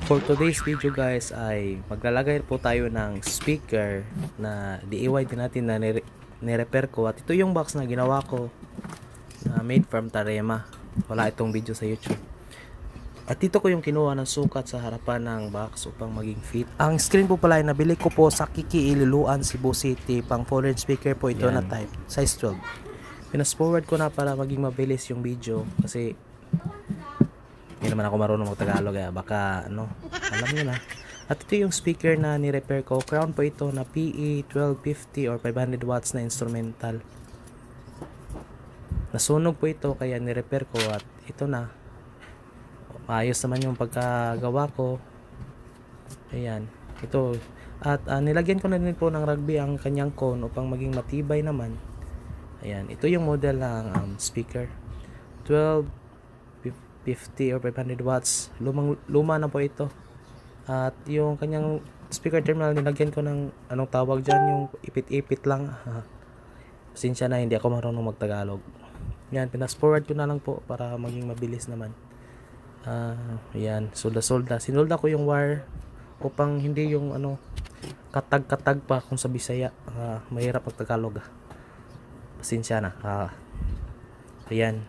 For today's video guys ay maglalagay po tayo ng speaker na DIY din natin na ni-repair ko, at ito yung box na ginawa ko na made from Tarema. Wala itong video sa YouTube. At dito ko yung kinuha ng sukat sa harapan ng box upang maging fit. Ang screen po pala ay nabili ko po sa Kiki Iluluan, Cebu City. Pang foreign speaker po ito. Yan. Na type, size 12. Pinas forward ko na para maging mabilis yung video kasi hindi naman ako marunong mag-Tagalog baka alam nyo na. At ito yung speaker na ni-repair ko. Crown po ito na PE 1250 or 500 watts na instrumental. Nasunog po ito kaya ni-repair ko, at ito na. Maayos naman yung pagkagawa ko. Ayan. Ito. At nilagyan ko na din po ng rugby ang kanyang cone upang maging matibay naman. Ayan. Ito yung model ng speaker. 1250 or 500 watts. Luma na po ito. At yung kanyang speaker terminal, nilagyan ko ng anong tawag dyan, yung ipit-ipit lang. Pasensya na, hindi ako marunong mag-Tagalog. Yan, pinas forward ko na lang po para maging mabilis naman. Ayan, solda-solda. Sinolda ko yung wire upang hindi yung katag-katag pa kung sa Bisaya. Mahirap mag-Tagalog. Pasensya na. Ayan.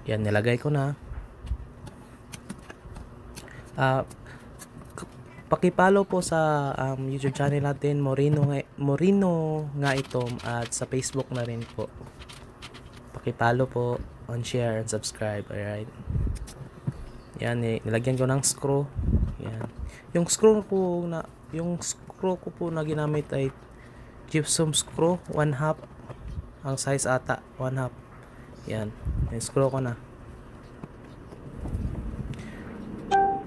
Yan, nilagay ko na. Pakipollow po sa YouTube channel natin, Moreno nga ito, at sa Facebook na rin po. Pakipollow po, on share and subscribe. Alright. Yan, nilagyan ko ng screw. Yan. Yung screw ko po na ginamit ay gypsum screw 1/2. Ang size ata 1/2. Yan, screw ko na.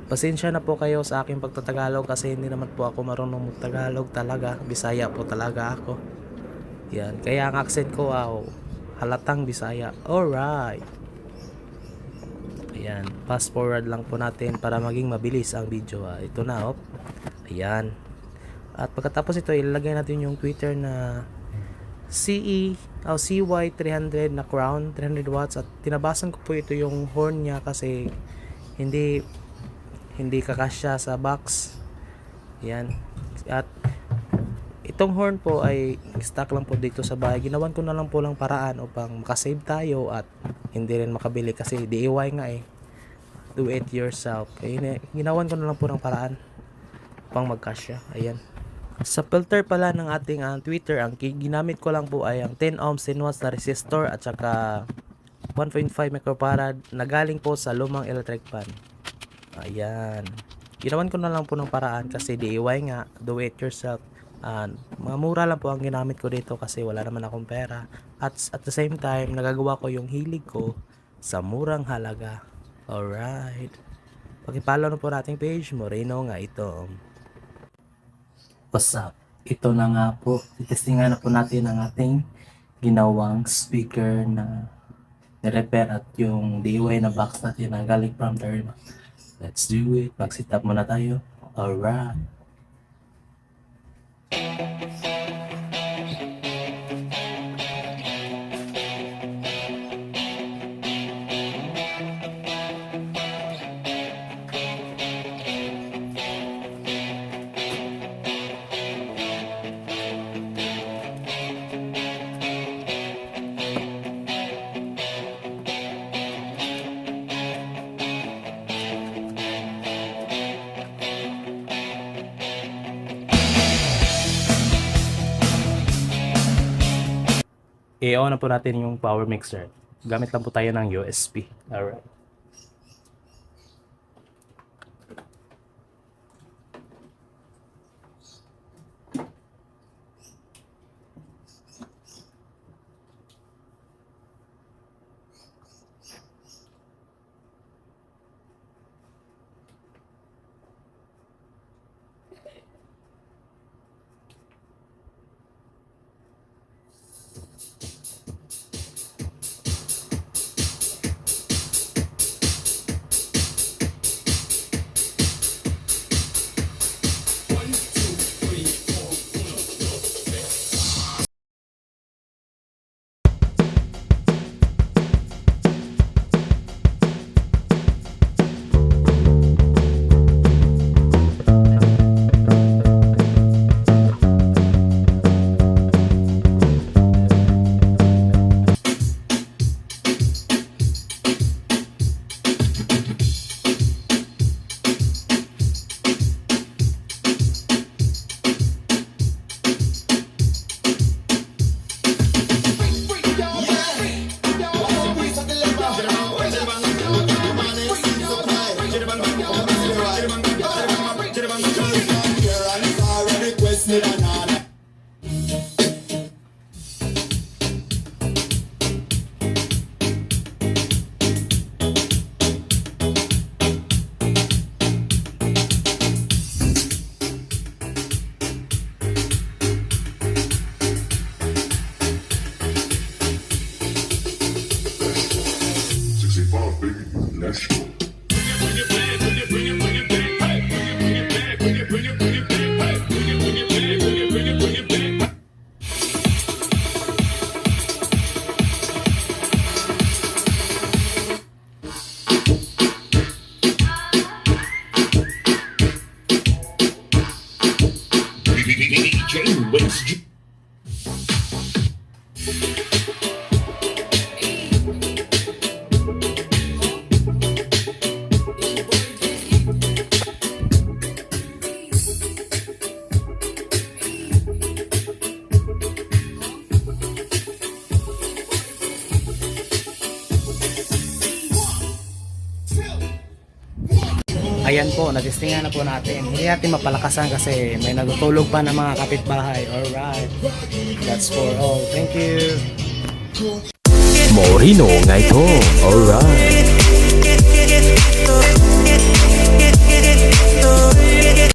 Pasensya na po kayo sa aking pagtatagalog kasi hindi naman po ako marunong mag-Tagalog talaga. Bisaya po talaga ako. Yan, kaya ang accent ko halatang Bisaya. Alright. Ayan, fast forward lang po natin para maging mabilis ang video. Ito na, ayan. At pagkatapos ito, ilalagay natin yung tweeter na CY300 na crown, 300 watts, at tinabasan ko po ito yung horn niya kasi hindi kakasya sa box. Yan. At itong horn po ay stock lang po dito sa bahay. Ginawan ko na lang po lang paraan upang makasave tayo at hindi rin makabili kasi DIY nga do it yourself. Ginawan ko na lang po ng paraan upang magkasya. Ayan. Sa filter pala ng ating tweeter, ang ginamit ko lang po ay ang 10 ohms 10 watts na resistor at saka 1.5 microfarad na galing po sa lumang electric pan. Ayan. Ginawan ko na lang po ng paraan kasi DIY nga, do it yourself. Mga mura lang po ang ginamit ko dito kasi wala naman akong pera. At the same time, nagagawa ko yung hilig ko sa murang halaga. Alright. Pakipollow na po nating page, Moreno nga ito. What's up? Ito na nga po. Itestingan na po natin ang ating ginawang speaker na ni-repair at yung DIY na box natin na galing from Tarema. Let's do it. Mag-sit up muna tayo. Alright. I-on na po natin yung power mixer. Gamit lang po tayo ng USB. Alright. DJ Wins. Ayan po, natistingan na po natin. Hindi natin mapalakasan kasi may nagutulog pa ng mga kapitbahay. Alright. That's for all. Thank you. Morino nga ito. Alright.